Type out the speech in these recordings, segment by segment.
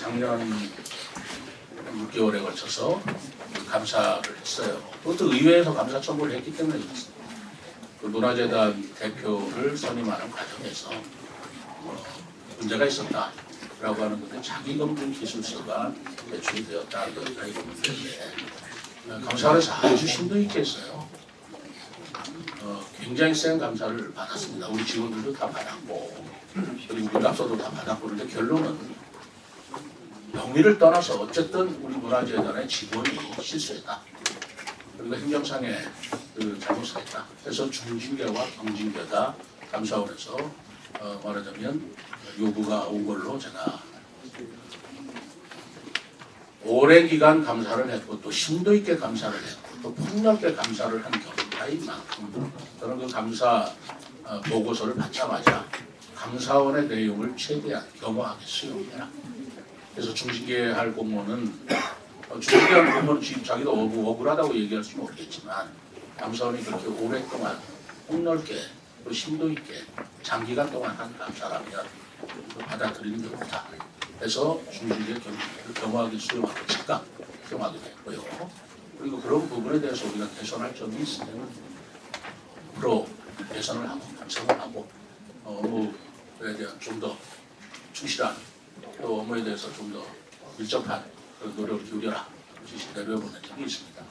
작년 6개월에 걸쳐서 감사를 했어요. 그것도 의회에서 감사 청구를 했기 때문에 그렇습니다. 그 문화재단 대표를 선임하는 과정에서 문제가 있었다라고 하는 건데 자기검증 기술서가 제출이 되었다. 여기까지 보면 되는데 감사를 아주 심도 있게 했어요. 굉장히 센 감사를 받았습니다. 우리 직원들도 다 받았고 그리고 문답서도 다 받았고 그런데 결론은 명의를 떠나서 어쨌든 우리 문화재단의 직원이 실수했다. 그리고 행정상의 잘못을 했다. 그래서 중징계와 경징계가 감사원에서 말하자면 요구가 온 걸로 제가 오랜 기간 감사를 했고 또 심도 있게 감사를 했고 또 폭넓게 감사를 한 경우인 만큼 저는 그 감사 보고서를 받자마자 감사원의 내용을 최대한 겸허하게 수용해라. 그래서 중징계할 공무원은 중징계할 공무원은 지금 자기도 억울하다고 얘기할지 모르겠지만 감사원이 그렇게 오랫동안 폭넓게 또 심도 있게 장기간 동안 한 감사라면 받아들이는 게 옳다. 그래서 중징계 경징계를 겸허하게 수용하고 즉각 수용하게 됐고요. 그리고 그런 부분에 대해서 우리가 개선할 점이 있으면 앞으로 개선을 하고 감사를 하고 업무에 대한 좀 더 충실한 또 업무에 대해서 좀 더 밀접한 노력을 기울여라 지시 내려보낸 적이 있습니다.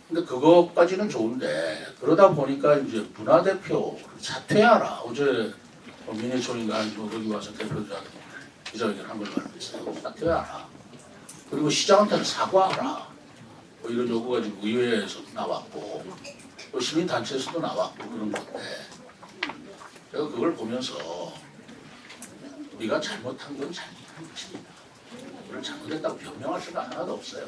근데 그것까지는 좋은데 그러다 보니까 이제 문화대표 사퇴하라. 어제 민해총인가 거기 와서 대표자 기자회견 한 걸로 알고 있어요. 사퇴하라. 그리고 시장한테는 사과하라. 뭐 이런 요구가 지금 의회에서 나왔고 또 시민단체에서도 나왔고 그런 건데 제가 그걸 보면서 우리가 잘못한 건 잘못한 것입니다. 그걸 잘못했다고 변명할 생각 하나도 없어요.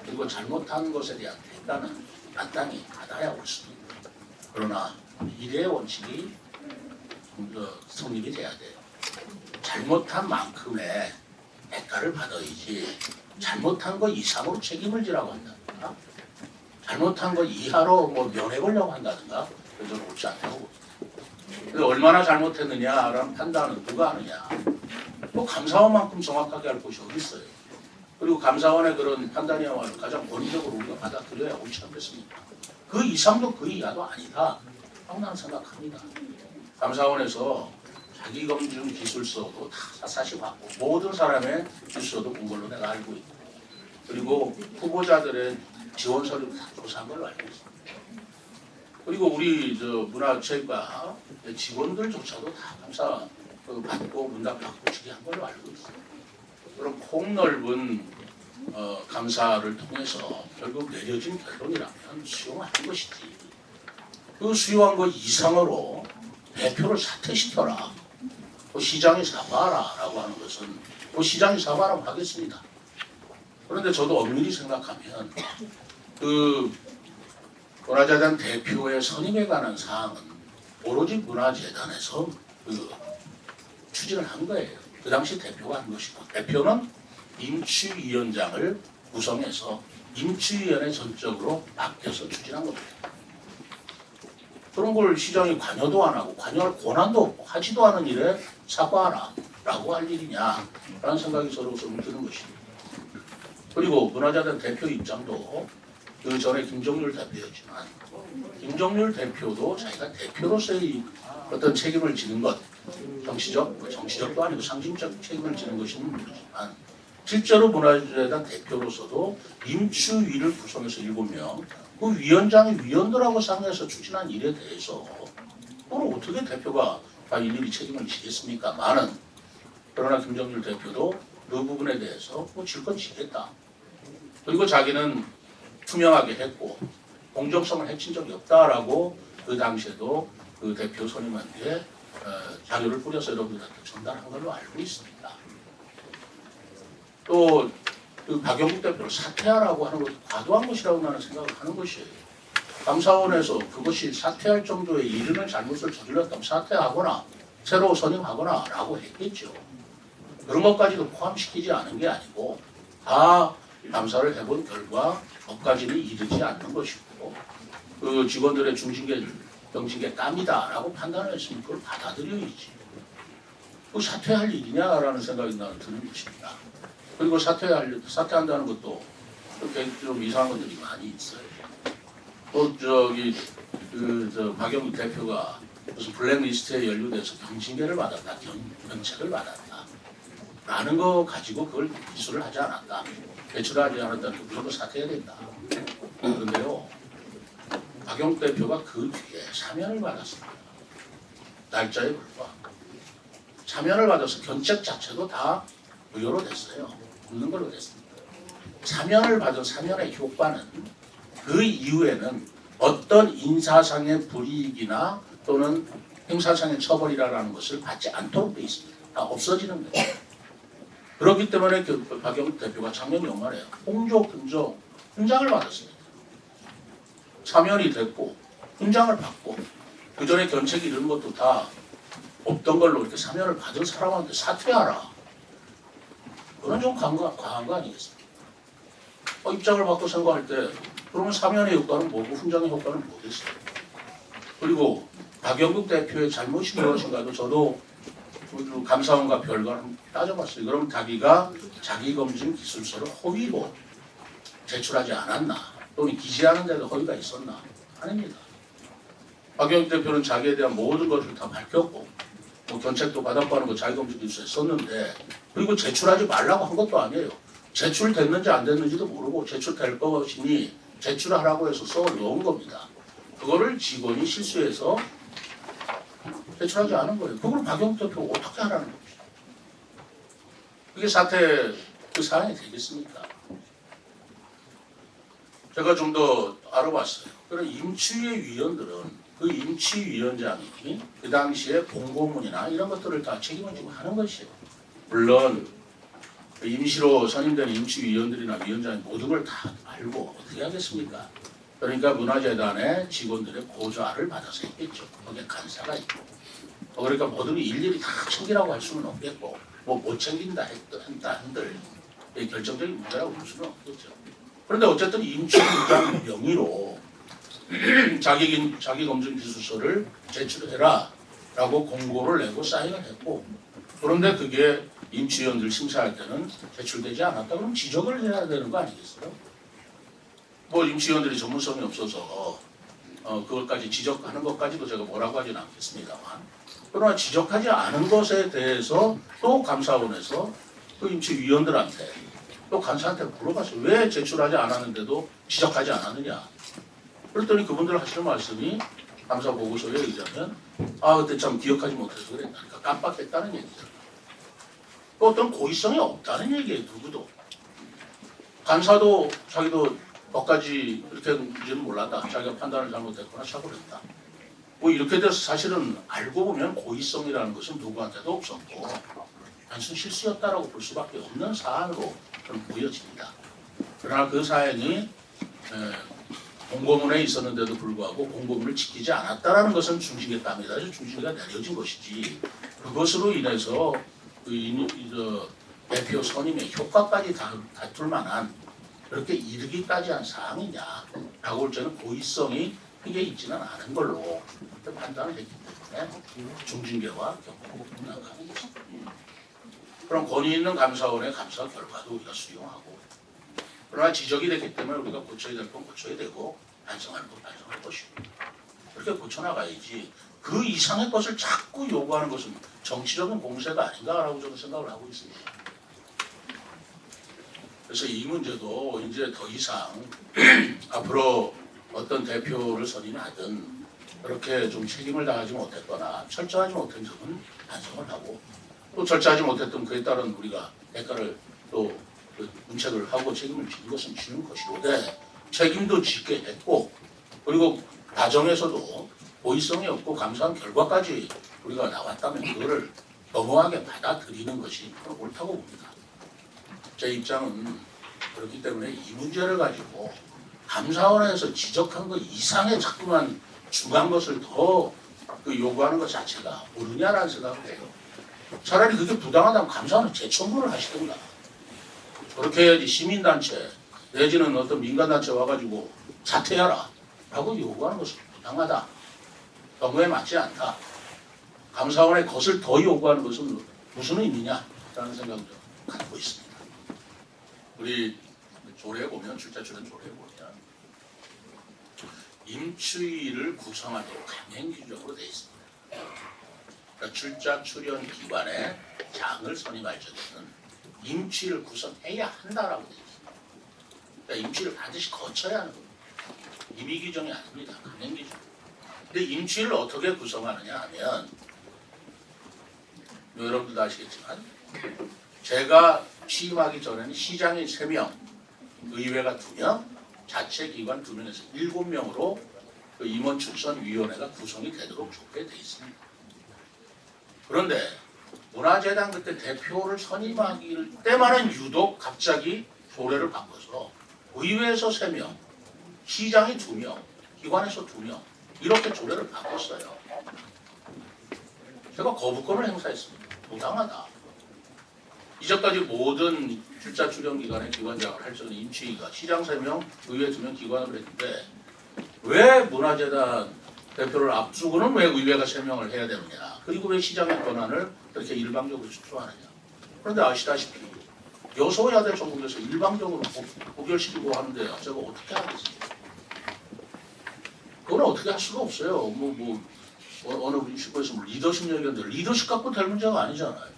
그리고 잘못한 것에 대한 대가는 마땅히 받아야 올 수도 있고 그러나 미래의 원칙이 좀 더 성립이 돼야 돼요. 잘못한 만큼의 대가를 받아야지 잘못한 거 이상으로 책임을 지라고 한다든가 잘못한 거 이하로 뭐 면회 보려고 한다든가 그건 옳지 않다고 봅니다. 얼마나 잘못했느냐라는 판단은 누가 하느냐. 또 감사원만큼 정확하게 할 곳이 어디 있어요. 그리고 감사원의 그런 판단이야말로 가장 권위적으로 우리가 받아들여야 옳지 않겠습니까. 그 이상도 그 이하도 아니다 라고 나는 생각합니다. 감사원에서 자기검증 기술서도 다 샅샅이 봤고 모든 사람의 기술서도 본 걸로 내가 알고 있고 그리고 후보자들의 지원 서류도 다 조사한 걸로 알고 있습니다. 그리고 우리 문화체육과 직원들조차도 다 감사 받고 문답 받고 지기한 걸로 알고 있어요. 그런 폭넓은 감사를 통해서 결국 내려진 결론이라면 수용하는 것이지. 그 수용한 것 이상으로 대표를 사퇴시켜라. 또 시장이 사과하라 라고 하는 것은 또 시장이 사과라고 하겠습니다. 그런데 저도 엄밀히 생각하면 그 문화재단 대표의 선임에 관한 사항은 오로지 문화재단에서 추진을 한 거예요. 그 당시 대표가 한 것이고 대표는 임치위원장을 구성해서 임치위원회 전적으로 맡겨서 추진한 겁니다. 그런 걸 시장이 관여도 안 하고 관여할 권한도 없고 하지도 않은 일에 사과하라 라고 할 일이냐라는 생각이 서로서 드는 것입니다. 그리고 문화재단 대표 입장도 그 전에 김정률 대표였지만 김정률 대표도 자기가 대표로서의 어떤 책임을 지는 것 정치적도 아니고 상징적 책임을 지는 것은 모르지만 실제로 문화재단 대표로서도 임추위를 구성해서 7명 그 위원장이 위원들하고 상의해서 추진한 일에 대해서 그걸 어떻게 대표가 다 일일이 책임을 지겠습니까? 많은 그러나 김정률 대표도 그 부분에 대해서 질 건 지겠다. 그리고 자기는 투명하게 했고 공정성을 해친 적이 없다라고 그 당시에도 그 대표 선임한테 자료를 뿌려서 여러분들한테 전달한 걸로 알고 있습니다. 또 그 박영국 대표를 사퇴하라고 하는 것도 과도한 것이라고 나는 생각을 하는 것이에요. 감사원에서 그것이 사퇴할 정도의 이르는 잘못을 저질렀다면 사퇴하거나 새로 선임하거나 라고 했겠죠. 그런 것까지도 포함시키지 않은 게 아니고 다 감사를 해본 결과 거기까지는 이르지 않는 것이고 그 직원들의 중징계 경징계 땀이다라고 판단을 했으면 그걸 받아들여야지. 그 사퇴할 일이냐라는 생각이 나는 드는 것입니다. 그리고 사퇴한다는 것도 좀 이상한 것들이 많이 있어요. 또 박영국 대표가 무슨 블랙리스트에 연루돼서 경징계를 받았다, 견책을 받았다 라는 거 가지고 그걸 기소를 하지 않았다, 배출하지 않았다는 거 무조건 사퇴해야 된다. 그런데요, 박영국 대표가 그 뒤에 사면을 받았습니다. 날짜에 불구하고 사면을 받아서 견책 자체도 다 무효로 됐어요. 없는 걸로 됐습니다. 사면을 받은 사면의 효과는 그 이후에는 어떤 인사상의 불이익이나 또는 행사상의 처벌이라는 것을 받지 않도록 돼 있습니다. 다 없어지는 거예요. 그렇기 때문에 박영국 대표가 작년 연말에 홍조, 근조 훈장을 받았습니다. 사면이 됐고 훈장을 받고 그 전에 견책이 이런 것도 다 없던 걸로 이렇게 사면을 받은 사람한테 사퇴하라. 그건 좀 과한 거 아니겠습니까? 입장을 바꿔 생각할 때 그러면 사면의 효과는 뭐고 훈장의 효과는 뭐겠어요? 그리고 박영국 대표의 잘못이 무엇인가도 저도 감사원과 별과를 따져봤어요. 그럼 자기가 자기검증 기술서를 허위로 제출하지 않았나, 또는 기재하는 데도 허위가 있었나? 아닙니다. 박영국 대표는 자기에 대한 모든 것을 다 밝혔고 견책도 받았고 하는 거 자기검증 기술서에 썼는데, 그리고 제출하지 말라고 한 것도 아니에요. 제출됐는지 안 됐는지도 모르고 제출될 것이니 제출하라고 해서 써 놓은 겁니다. 그거를 직원이 실수해서 제출하지 않은 거예요. 그걸 박영국 대표가 어떻게 하라는 겁니까? 그게 사태 그 사안이 되겠습니까? 제가 좀 더 알아봤어요. 그런 임치위의 위원들은 그 임치위원장이 그 당시에 공고문이나 이런 것들을 다 책임을 지고 하는 것이에요. 물론 임시로 선임된 임치위원들이나 위원장이 모든 걸 다 알고 어떻게 하겠습니까? 그러니까 문화재단의 직원들의 고조를 받아서 했겠죠. 거기에 간사가 있고. 그러니까 모든 일일이 다 챙기라고 할 수는 없겠고, 못 챙긴다 한들 결정적인 문제라고 볼 수는 없겠죠. 그런데 어쨌든 임치위원장 명의로 자기 검증 기술서를 제출해라 라고 공고를 내고 사인을 했고, 그런데 그게 임치위원들 심사할 때는 제출되지 않았다 그러면 지적을 해야 되는 거 아니겠어요? 임치위원들이 전문성이 없어서 그것까지 지적하는 것까지도 제가 뭐라고 하지는 않겠습니다만, 그러나 지적하지 않은 것에 대해서 또 감사원에서 그 임치위원들한테 또 간사한테 물어봤어요. 왜 제출하지 않았는데도 지적하지 않았느냐? 그랬더니 그분들 하시는 말씀이 감사 보고서에 의하면 그때 참 기억하지 못해서 그랬다. 그러니까 깜빡했다는 얘기죠. 또 어떤 고의성이 없다는 얘기예요. 누구도. 간사도 자기도 거기까지 이렇게 했는지는 몰랐다. 자기가 판단을 잘못했거나 착오를 했다. 이렇게 돼서 사실은 알고 보면 고의성이라는 것은 누구한테도 없었고 단순 실수였다라고 볼 수밖에 없는 사안으로 저는 보여집니다. 그러나 그 사안이 공고문에 있었는데도 불구하고 공고문을 지키지 않았다라는 것은 중징계 땀이다. 중징계가 내려진 것이지, 그것으로 인해서 대표 선임의 효과까지 다툴 만한 그렇게 이르기까지 한 사항이냐라고 볼 때는 고의성이 크게 있지는 않은 걸로 판단을 했기 때문에 중징계와 경고를 나가는 것입니다. 그럼 권위 있는 감사원의 감사 결과도 우리가 수용하고, 그러나 지적이 됐기 때문에 우리가 고쳐야 될 건 고쳐야 되고 반성할 건 반성할 것이고, 그렇게 고쳐나가야지 그 이상의 것을 자꾸 요구하는 것은 정치적인 공세가 아닌가라고 저는 생각을 하고 있습니다. 그래서 이 문제도 이제 더 이상 앞으로 어떤 대표를 선임하든 그렇게 좀 책임을 다하지 못했거나 철저하지 못한 점은 반성을 하고, 또 절차하지 못했던 그에 따른 우리가 대가를 또 문책을 하고 책임을 지는 것은 지는 것이로되, 책임도 짓게 했고 그리고 과정에서도 고의성이 없고 감사한 결과까지 우리가 나왔다면 그거를 겸허하게 받아들이는 것이 옳다고 봅니다. 제 입장은 그렇기 때문에 이 문제를 가지고 감사원에서 지적한 것 이상의 자꾸만 중요한 것을 더 요구하는 것 자체가 옳으냐라는 생각을 해요. 차라리 그게 부당하다면 감사원은 재청구를 하시든가, 그렇게 해야지 시민단체 내지는 어떤 민간단체 와가지고 사퇴하라 라고 요구하는 것은 부당하다, 경우에 맞지 않다. 감사원의 것을 더 요구하는 것은 무슨 의미냐라는 생각을 갖고 있습니다. 우리 조례에 보면 출자 출연 조례에 보면 임추위를 구성하도록 강행 규정으로 되어 있습니다. 그러니까 출자 출연 기관에 장을 선임할 적에는 임추위를 구성해야 한다라고 되어 있습니다. 그러니까 임추위를 반드시 거쳐야 하는 겁니다. 임의 규정이 아닙니다. 강행 규정. 근데 임추위를 어떻게 구성하느냐 하면 여러분들도 아시겠지만 제가 취임하기 전에는 시장이 3명, 의회가 2명, 자체기관 2명에서 7명으로 그 임원추천위원회가 구성이 되도록 조례되어 있습니다. 그런데 문화재단 그때 대표를 선임하기 때만은 유독 갑자기 조례를 바꿔서 의회에서 3명, 시장이 2명, 기관에서 2명 이렇게 조례를 바꿨어요. 제가 거부권을 행사했습니다. 부당하다. 이제까지 모든 출자 출연 기관의 기관장을 할 적은 임추위가 시장 3명, 의회 2명 기관을 했는데 왜 문화재단 대표를 앞두고는 왜 의회가 3명을 해야 되느냐. 그리고 왜 시장의 권한을 그렇게 일방적으로 축소하느냐. 그런데 아시다시피 여소야대 전국에서 일방적으로 부결시키고 하는데 제가 어떻게 하겠습니까? 그건 어떻게 할 수가 없어요. 어느 슈퍼에서 리더십 얘기하는데 리더십 갖고 될 문제가 아니잖아요.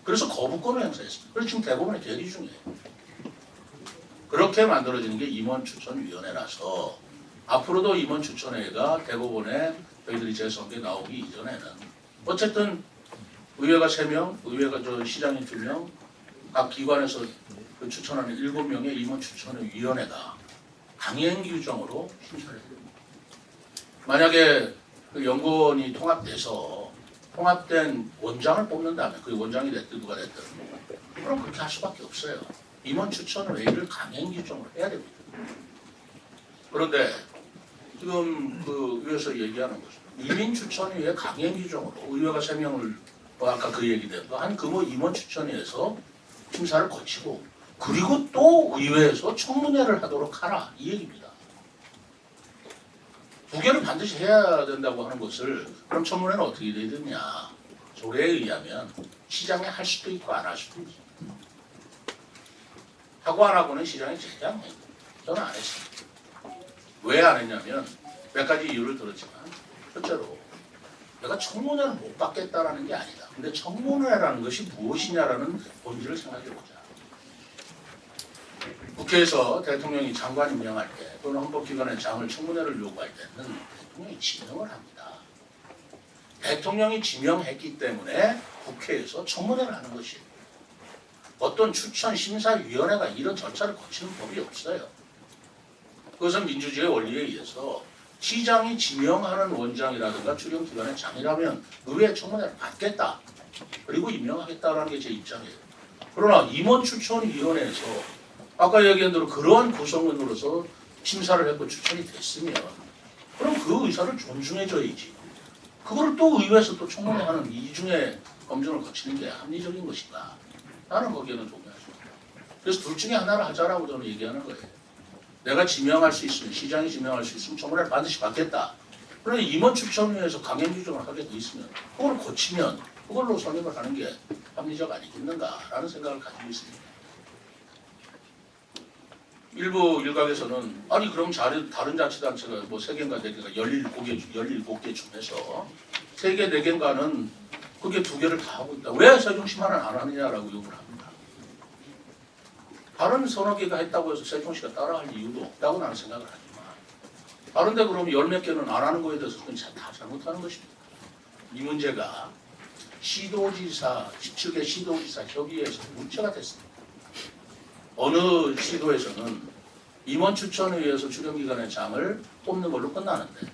그래서 거부권을 행사했습니다. 그래서 지금 대법원의 계리 중이에요. 그렇게 만들어지는 게 임원추천위원회라서 앞으로도 임원추천회가 대법원에 저희들이 재선게 나오기 이전에는 어쨌든 의회가 3명, 의회가 시장이 2명, 각 기관에서 그 추천하는 7명의 임원추천위원회가 강행 규정으로 심사를 해야 됩니다. 만약에 그 연구원이 통합돼서 통합된 원장을 뽑는다면 그 원장이 됐든 누가 됐든 그럼 그렇게 할 수밖에 없어요. 임원추천회의를 강행 규정으로 해야 됩니다. 그런데 지금 그 의회에서 얘기하는 것은 임인추천위의 강행 규정으로 의회가 3명을 아까 그 얘기대로 한 임원추천위에서 심사를 거치고 그리고 또 의회에서 청문회를 하도록 하라 이 얘기입니다. 2개를 반드시 해야 된다고 하는 것을 그럼 청문회는 어떻게 돼야 되느냐. 조례에 의하면 시장에 할 수도 있고 안 할 수도 있습니다. 하고 안 하고는 시장이 제장해요. 저는 안 했습니다. 왜 안 했냐면 몇 가지 이유를 들었지만 첫째로 내가 청문회를 못 받겠다라는 게 아니다. 근데 청문회라는 것이 무엇이냐라는 본질을 생각해보자. 국회에서 대통령이 장관 임명할 때 또는 헌법기관의 장을 청문회를 요구할 때는 대통령이 지명을 합니다. 대통령이 지명했기 때문에 국회에서 청문회를 하는 것이에요. 어떤 추천심사위원회가 이런 절차를 거치는 법이 없어요. 그것은 민주주의 원리에 의해서 시장이 지명하는 원장이라든가 출연기관의 장이라면 의회 청문회를 받겠다. 그리고 임명하겠다라는 게 제 입장이에요. 그러나 임원추천위원회에서 아까 얘기한 대로 그러한 구성원으로서 심사를 했고 추천이 됐으면 그럼 그 의사를 존중해줘야지. 그거를 또 의회에서 또 청문회하는 이중의 검증을 거치는 게 합리적인 것인가? 나는 거기에는 동의하죠. 그래서 둘 중에 하나를 하자라고 저는 얘기하는 거예요. 내가 지명할 수 있으면 시장이 지명할 수 있으면 청문회를 반드시 받겠다. 그런데 임원추천위에서 강행 규정을 하게 돼 있으면 그걸 고치면 그걸로 선임을 하는 게 합리적 아니겠는가라는 생각을 가지고 있습니다. 일부 일각에서는 아니 그럼 다른 자치단체가 뭐 3개인가 4개가 17개 중에서 3개 4개인가는 그게 2개를 다 하고 있다. 왜 세종시만은 안 하느냐라고 요구를 합니다. 다른 서너 개가 했다고 해서 세종시가 따라할 이유도 없다고 나는 생각을 하지만 다른데 그럼 10몇 개는 안 하는 거에 대해서 그건 다 잘못하는 것입니다. 이 문제가 시도지사 17개 시도지사 협의회에서 문제가 됐습니다. 어느 시도에서는 임원추천회의에서 출연기관의 장을 뽑는 걸로 끝나는데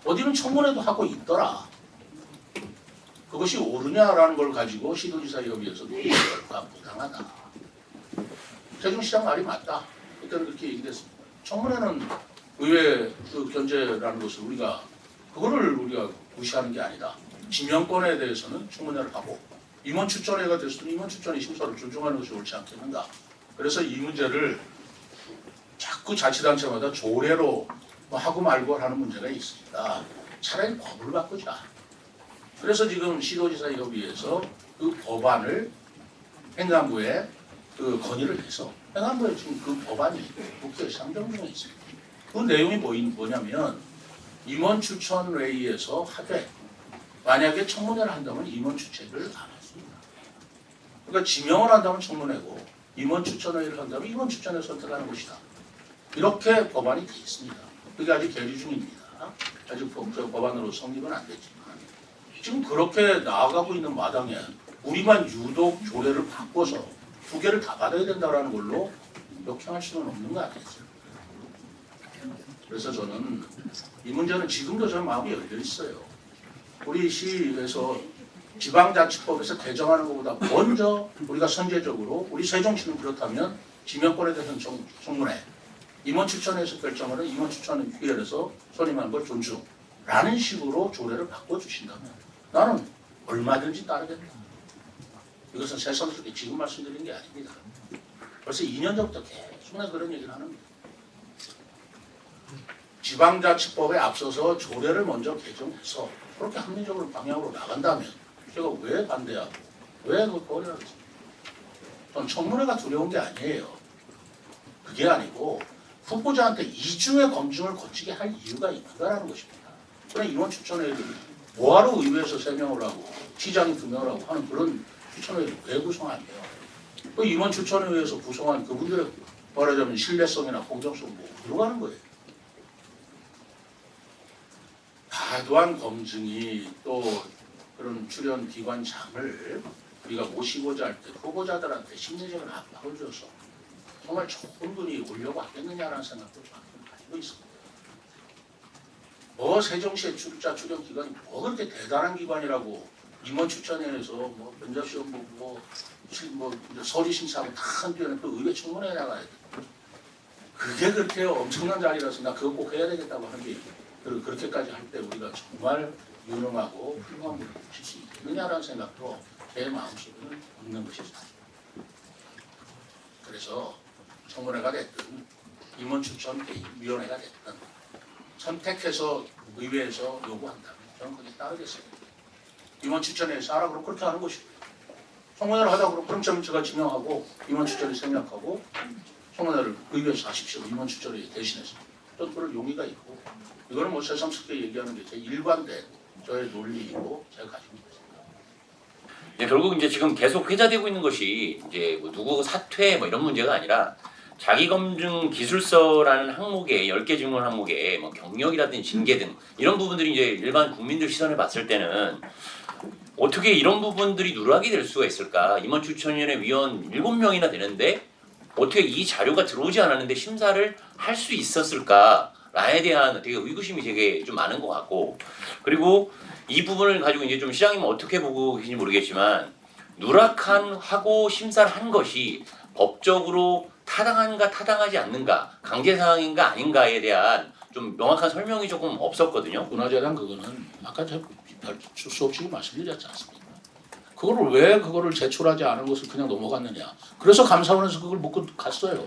어디는 청문회도 하고 있더라. 그것이 옳으냐라는 걸 가지고 시도지사 협의회에서도 결과 부당하다. 세종시장 말이 맞다. 그때는 그렇게 얘기됐습니다. 청문회는 의회 그 견제라는 것을 우리가 무시하는 게 아니다. 지명권에 대해서는 청문회를 하고 임원추천회가 됐으면 임원추천의 심사를 존중하는 것이 옳지 않겠는가. 그래서 이 문제를 자꾸 자치단체마다 조례로 하고 말고 하는 문제가 있습니다. 차라리 법을 바꾸자. 그래서 지금 시도지사 협의회에서 그 법안을 행안부에 그 건의를 해서 행안부에 지금 그 법안이 국회에 상정 중에 있습니다. 그 내용이 뭐냐면 임원 추천회의에서 하되 만약에 청문회를 한다면 임원 추천을 안 했습니다. 그러니까 지명을 한다면 청문회고 임원 추천회의를 한다면 임원 추천을 선택하는 것이다. 이렇게 법안이 되어 있습니다. 그게 아직 계류 중입니다. 아직 법안으로 성립은 안 됐지만 지금 그렇게 나아가고 있는 마당에 우리만 유독 조례를 바꿔서 두 개를 다 받아야 된다는 걸로 역행할 수는 없는 거 아니겠어요? 그래서 저는 이 문제는 지금도 저는 마음이 열려 있어요. 우리 시에서 지방자치법에서 개정하는 것보다 먼저 우리가 선제적으로 우리 세종시는 그렇다면 지명권에 대해서는 청문회, 임원 추천에서 결정하는 임원 추천위원회에서 선임하는 걸 존중라는 식으로 조례를 바꿔주신다면 나는 얼마든지 따르겠다. 이것은 새삼스럽게 지금 말씀드린 게 아닙니다. 벌써 2년 전부터 계속 내가 그런 얘기를 하는 거예요. 지방자치법에 앞서서 조례를 먼저 개정해서 그렇게 합리적으로 방향으로 나간다면 제가 왜 반대하고 왜 그걸 꺼려하겠습니까? 전 청문회가 두려운 게 아니에요. 그게 아니고 후보자한테 이중의 검증을 거치게 할 이유가 있는가라는 것입니다. 그런 임원 추천회의를 뭐하러 의회에서 3명을 하고 시장이 2명을 하고 하는 그런 추천회의를 왜 구성하냐요. 그 임원 추천회의에서 구성한 그분들의 말하자면 신뢰성이나 공정성 뭐 들어가는 거예요. 과도한 검증이 또 그런 출연 기관장을 우리가 모시고자 할 때 후보자들한테 심리적인 압박을 줘서 정말 좋은 분이 오려고 하겠느냐라는 생각도 저는 가지고 있습니다. 뭐 세종시의 출연 기관이 뭐 그렇게 대단한 기관이라고 임원 추천회에서 뭐 면접시험 보고 뭐 서류 심사하고 다 한 뒤에는 또 의회 청문회에 나가야 돼. 그게 그렇게 엄청난 자리라서 나 그거 꼭 해야 되겠다고 하는 게 그렇게까지 할 때 우리가 정말 유능하고 훌륭한 분을 모실 수 있겠느냐라는 생각도 제 마음속에는 없는 것이죠. 그래서 청문회가 됐든 임원추천위원회가 됐든 선택해서 의회에서 요구한다면 저는 거기에 따르겠습니다. 임원추천회에서 하라 그러면 그렇게 하는 것이고요. 청문회를 하다 그러면 그럼 제가 지명하고 임원추천을 생략하고 청문회를 의회에서 하십시오. 임원추천을 대신해서. 저는 그럴 용의가 있고 이거는 뭐 새삼스럽게 얘기하는 게 제 일관된 저의 논리이고 제가 가지고 있습니다. 네, 결국 이제 지금 계속 회자되고 있는 것이 이제 뭐 누구 사퇴 뭐 이런 문제가 아니라 자기검증 기술서라는 항목에 10개 질문 항목에 뭐 경력이라든지 징계 등 이런 부분들이 이제 일반 국민들 시선에 봤을 때는 어떻게 이런 부분들이 누락이 될 수가 있을까? 임원추천위원회 위원 7명이나 되는데 어떻게 이 자료가 들어오지 않았는데 심사를 할 수 있었을까에 대한 되게 의구심이 되게 좀 많은 것 같고, 그리고 이 부분을 가지고 이제 좀 시장님은 어떻게 보고 계신지 모르겠지만 누락하고 심사를 한 것이 법적으로 타당한가 타당하지 않는가, 강제 사항인가 아닌가에 대한 좀 명확한 설명이 조금 없었거든요. 문화재단 그거는 아까 제가 수없이 말씀드렸지 않습니까? 그거를 제출하지 않은 것을 그냥 넘어갔느냐. 그래서 감사원에서 그걸 묻고 갔어요.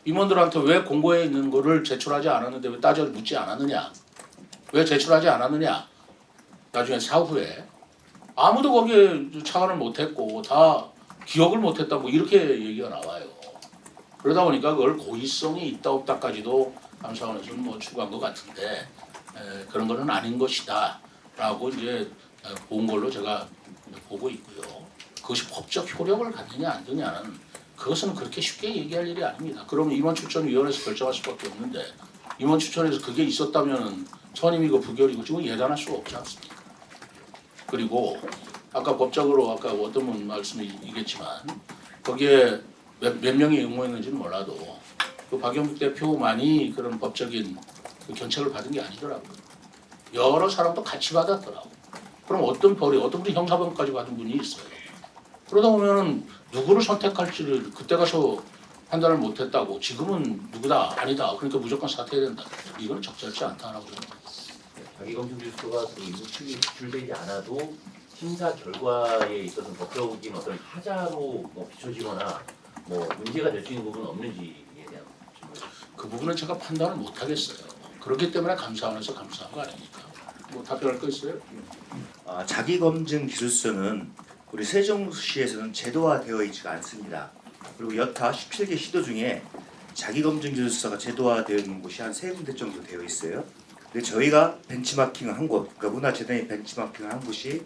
임원들한테 왜 공고에 있는 거를 제출하지 않았는데 왜 따져 묻지 않았느냐. 왜 제출하지 않았느냐. 나중에 사후에 아무도 거기에 차관을 못했고 다 기억을 못했다 뭐 이렇게 얘기가 나와요. 그러다 보니까 그걸 고의성이 있다 없다까지도 감사원에서는 뭐 추구한 것 같은데 그런 거는 아닌 것이다 라고 이제 본 걸로 제가 보고 있고요. 그것이 법적 효력을 갖느냐 안 되냐는 그것은 그렇게 쉽게 얘기할 일이 아닙니다. 그러면 임원추천위원회에서 결정할 수밖에 없는데 임원추천에서 그게 있었다면 선임이고 부결이고 지금 예단할 수가 없지 않습니까? 그리고 아까 법적으로 아까 어떤 분 말씀이겠지만 거기에 몇 명이 응모했는지는 몰라도 그 박영국 대표만이 그런 법적인 그 견책을 받은 게 아니더라고요. 여러 사람도 같이 받았더라고. 그럼 어떤 분이 형사범까지 받은 분이 있어요. 그러다 보면은 누구를 선택할지를 그때 가서 판단을 못했다고 지금은 누구다 아니다 그러니까 무조건 사퇴해야 된다. 이건 적절치 않다라고 생각합니다. 자기검증 기술서가 일부 측이 제출되지 않아도 심사 결과에 있어서 법적인 어떤 하자로 뭐 비춰지거나 뭐 문제가 될 수 있는 부분은 없는지에 대한 질문. 그 부분은 제가 판단을 못 하겠어요. 그렇기 때문에 감사원에서 감사한 거 아닙니까? 뭐 답변할 거 있어요? 자기검증 기술서는 우리 세종시에서는 제도화되어 있지가 않습니다. 그리고 여타 17개 시도 중에 자기검증기술서가 제도화되어 있는 곳이 한 3군데 정도 되어 있어요. 근데 저희가 벤치마킹을 한 곳, 그러니까 문화재단이 벤치마킹을 한 곳이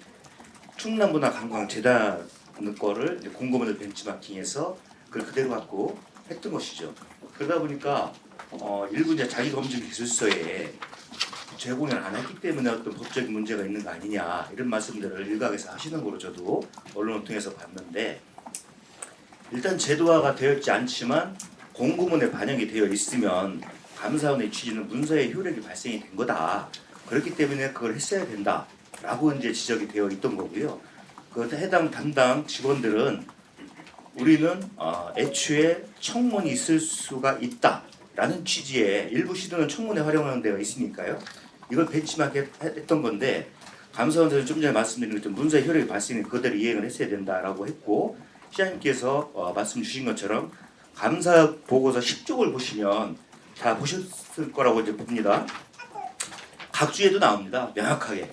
충남문화관광재단 거를 이제 공고문을 벤치마킹해서 그걸 그대로 갖고 했던 것이죠. 그러다 보니까 일부 이제 자기검증기술서에 제공을 안 했기 때문에 어떤 법적인 문제가 있는 거 아니냐 이런 말씀들을 일각에서 하시는 거로 저도 언론을 통해서 봤는데, 일단 제도화가 되어 있지 않지만 공고문에 반영이 되어 있으면 감사원의 취지는 문서의 효력이 발생이 된 거다. 그렇기 때문에 그걸 했어야 된다라고 이제 지적이 되어 있던 거고요. 그 해당 담당 직원들은 우리는 애초에 청문이 있을 수가 있다라는 취지의 일부 시도는 청문에 활용하는 데가 있으니까요. 이걸 벤치마킹 했던 건데, 감사원에서 좀 전에 말씀드린 것처럼 문서의 효력이 발생이 그대로 이행을 했어야 된다라고 했고, 시장님께서 말씀 주신 것처럼 감사 보고서 10쪽을 보시면 다 보셨을 거라고 이제 봅니다. 각 주에도 나옵니다. 명확하게.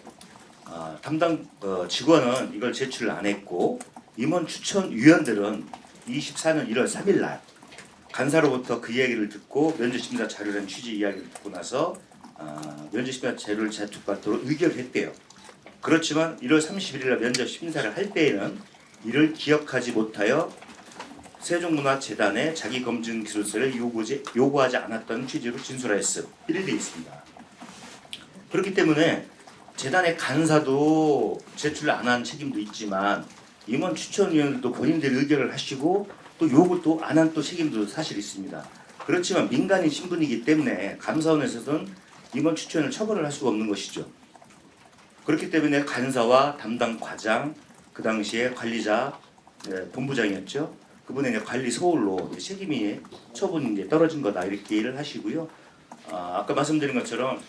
담당 직원은 이걸 제출을 안 했고, 임원 추천위원들은 24년 1월 3일 날 간사로부터 그 이야기를 듣고 면접심사 자료라는 취지 이야기를 듣고 나서 면접심사 자료를 제출받도록 의결했대요. 그렇지만 1월 31일 날 면접심사를 할 때에는 이를 기억하지 못하여 세종문화재단에 자기검증기술서를 요구하지 않았던 취지로 진술하였음. 이렇게 되어 있습니다. 그렇기 때문에 재단의 간사도 제출 안 한 책임도 있지만 임원 추천위원들도 본인들이 의결을 하시고 또 요구도 안 한 또 책임도 사실 있습니다. 그렇지만 민간인 신분이기 때문에 감사원에서는 임원 추천을 처벌을 할 수가 없는 것이죠. 그렇기 때문에 간사와 담당 과장, 그 당시에 관리자, 본부장이었죠. 그분의 이제 관리 소홀로 책임이 처분이 이제 떨어진 거다 이렇게 이해를 하시고요. 아까 말씀드린 것처럼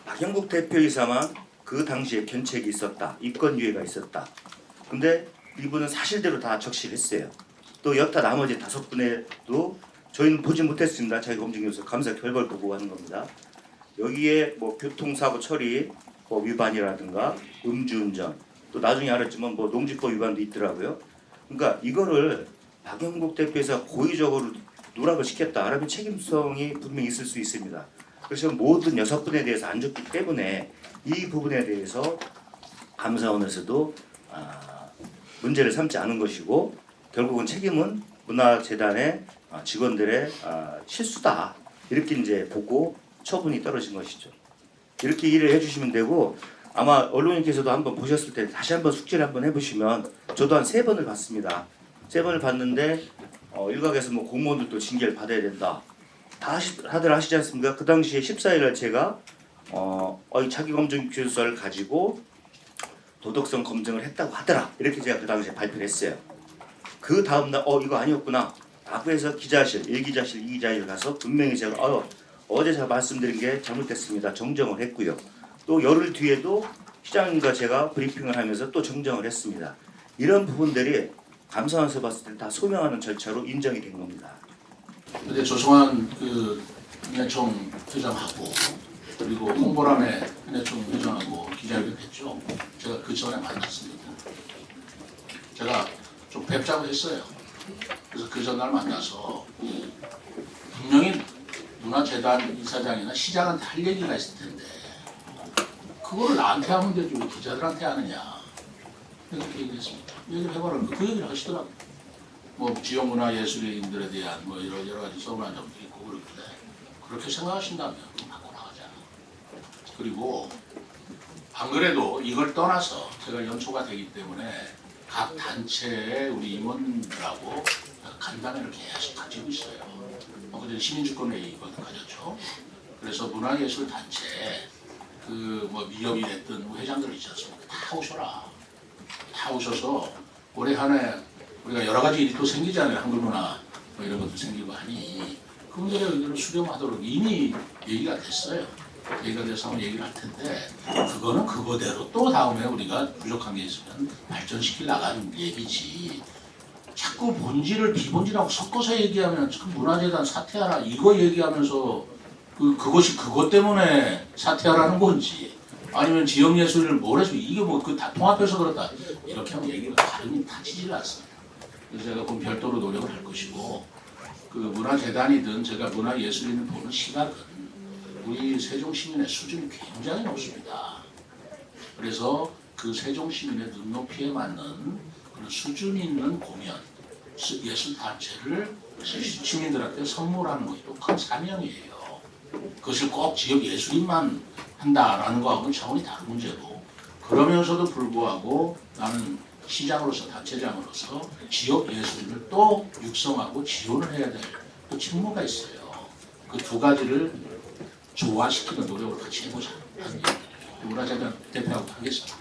박영국 대표이사만 그 당시에 견책이 있었다, 이권유예가 있었다. 근데 이분은 사실대로 다 적시했어요. 또 여타 나머지 5분에도 저희는 보지 못했습니다. 자기검증기술서 감사 결과를 보고 하는 겁니다. 여기에 뭐 교통사고 처리 위반이라든가 음주운전, 또 나중에 알았지만 뭐 농지법 위반도 있더라고요. 그러니까 이거를 박영국 대표에서 고의적으로 누락을 시켰다. 라면 책임성이 분명히 있을 수 있습니다. 그래서 모든 6분에 대해서 안 줬기 때문에 이 부분에 대해서 감사원에서도 문제를 삼지 않은 것이고, 결국은 책임은 문화재단의 직원들의 실수다. 이렇게 이제 보고 처분이 떨어진 것이죠. 이렇게 이해를 해주시면 되고, 아마 언론인께서도 한번 보셨을 때 다시 한번 숙지를 한번 해보시면, 저도 한 3번을 봤습니다. 3번을 봤는데 일각에서 뭐 공무원들도 징계를 받아야 된다. 다들 하시지 않습니까? 그 당시에 14일날 제가 자기검증기술서를 가지고 도덕성 검증을 했다고 하더라. 이렇게 제가 그 당시에 발표를 했어요. 그 다음날 이거 아니었구나 라고 해서 기자실, 1기자실, 2기자실 가서 분명히 제가 어제 제가 말씀드린 게 잘못됐습니다. 정정을 했고요. 또 열흘 뒤에도 시장님과 제가 브리핑을 하면서 또 정정을 했습니다. 이런 부분들이 감사원에서 봤을 때 다 소명하는 절차로 인정이 된 겁니다. 근데 조성환 은혜총 회장하고 그리고 홍보람의 은혜총 회장하고 기자회견했죠. 제가 그 전에 만났습니다. 제가 좀 뵙자고 했어요. 그래서 그 전날 만나서 분명히 문화재단 이사장이나 시장한테 할 얘기가 있을 텐데 그거를 나한테 하면 되지 왜 기자들한테 하느냐 이렇게 얘기했습니다. 얘기를 해봐라. 그 얘기를 하시더라고요. 뭐 지역문화예술인들에 대한 뭐 여러 가지 서운한 점도 있고 그렇는데 그렇게 생각하신다면 갖고 나가자. 그리고 안 그래도 이걸 떠나서 제가 연초가 되기 때문에 각 단체의 우리 임원들하고 간담회를 계속 가지고 있어요. 그때 시민주권회의 이거 가졌죠. 그래서 문화예술 단체 그 뭐 미협이 됐든 회장들 있지 않습니까? 다 오셔라. 다 오셔서 올해 한 해 우리가 여러 가지 일이 또 생기잖아요. 한글문화 뭐 이런 것도 생기고 하니 그분들의 의견을 수렴하도록 이미 얘기가 됐어요. 얘기가 돼서 한번 얘기를 할 텐데 그거는 그거대로 또 다음에 우리가 부족한 게 있으면 발전시킬 나가는 얘기지. 자꾸 본질을 비본질하고 섞어서 얘기하면 참 문화재단 사퇴하라 이거 얘기하면서 그것이 그것 때문에 사퇴하라는 건지 아니면 지역 예술을 뭘 해서 이게 뭐 그 다 통합해서 그렇다 이렇게 하면 얘기가 다름이 다지질 않습니다. 그래서 제가 그건 별도로 노력을 할 것이고 그 문화재단이든 제가 문화예술인을 보는 시각은 우리 세종시민의 수준이 굉장히 높습니다. 그래서 그 세종시민의 눈높이에 맞는 그런 수준 있는 공연, 예술단체를 시민들한테 선물하는 것이 또 큰 사명이에요. 그것을 꼭 지역 예술인만 한다라는 거하고는 차원이 다른 문제고 그러면서도 불구하고 나는 시장으로서 단체장으로서 지역 예술인을 또 육성하고 지원을 해야 될 또 책무가 있어요. 그 두 가지를 조화시키는 노력을 같이 해보자 하는 얘기를 문화재단 대표하고 하겠습니다.